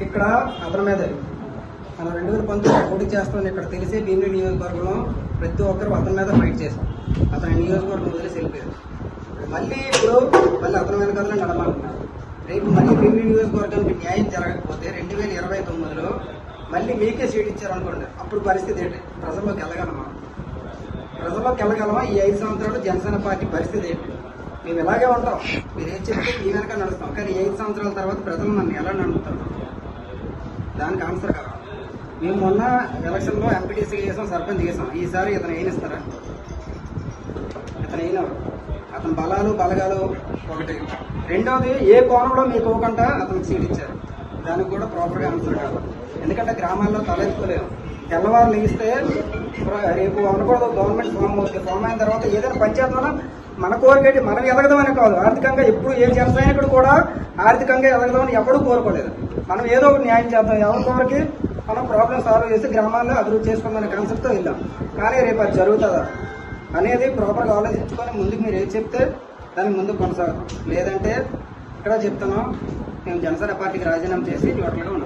ఇక్కడ అతని మీద మనం 2019 పోటీ చేస్తామని ఇక్కడ తెలిసి భీమిలి నియోజకవర్గంలో ప్రతి ఒక్కరు అతని మీద ఫైట్ చేశాం. అతని నియోజకవర్గం వదిలేసి వెళ్ళిపోయారు. మళ్ళీ అతని వెనకాలనే నడమాలన్నారు. రేపు మళ్ళీ భీమిలి నియోజకవర్గానికి న్యాయం జరగకపోతే 2029లో మళ్ళీ మీకే సీట్ ఇచ్చారనుకోండి, అప్పుడు పరిస్థితి ఏంటి? ప్రజల్లోకి వెళ్ళగలమా? ఈ 5 సంవత్సరాలు జనసేన పార్టీ పరిస్థితి ఏంటి? మేము ఇలాగే ఉంటాం, మీరు ఏం చెప్తే మీ వెనక నడుస్తాం. కానీ 5 సంవత్సరాల తర్వాత ప్రజలు నన్ను ఎలా నడుపుతారు? దానికి ఆన్సర్ కావాలి. మేము మొన్న ఎలక్షన్లో ఎంపీటీసీ చేసాం, సర్పంచ్ చేసాం. ఈసారి ఇతను ఏనిస్తారా? ఇతను అయినవాడు. అతని బలగాలు ఒకటి. రెండవది, ఏ కోణంలో మీకు ఇవ్వకుండా అతనికి సీట్ ఇచ్చారు, దానికి కూడా ప్రాపర్గా ఆన్సర్ కావాలి. ఎందుకంటే గ్రామాల్లో తలెత్తుకోలేము. తెల్లవారు లేస్తే రేపు అనకూడదు, గవర్నమెంట్ ఫామ్ అయిన తర్వాత ఏదైనా పంచాయతీలో మన కోరికేటి మనం ఎదగదామని కాదు. ఆర్థికంగా ఎప్పుడు ఏ జనసైనికుడు కూడా ఆర్థికంగా ఎదగదామని ఎప్పుడూ కోరుకోలేదు. మనం ఏదో ఒకటి న్యాయం చేద్దాం, ఎవరికి మనం ప్రాబ్లమ్ సాల్వ్ చేసి గ్రామాల్లో అభివృద్ధి చేసుకుందనే కాన్సెప్ట్తో వెళ్ళాం. కానీ రేపు అది జరుగుతుందా అనేది ప్రాపర్గా ఆలోచించుకొని ముందుకు మీరు ఏది చెప్తే దానికి ముందుకు కొనసాగుతాం. లేదంటే ఇక్కడ చెప్తున్నాం, మేము జనసేన పార్టీకి రాజీనామా చేసి న్యూట్రల్గా ఉన్నాం.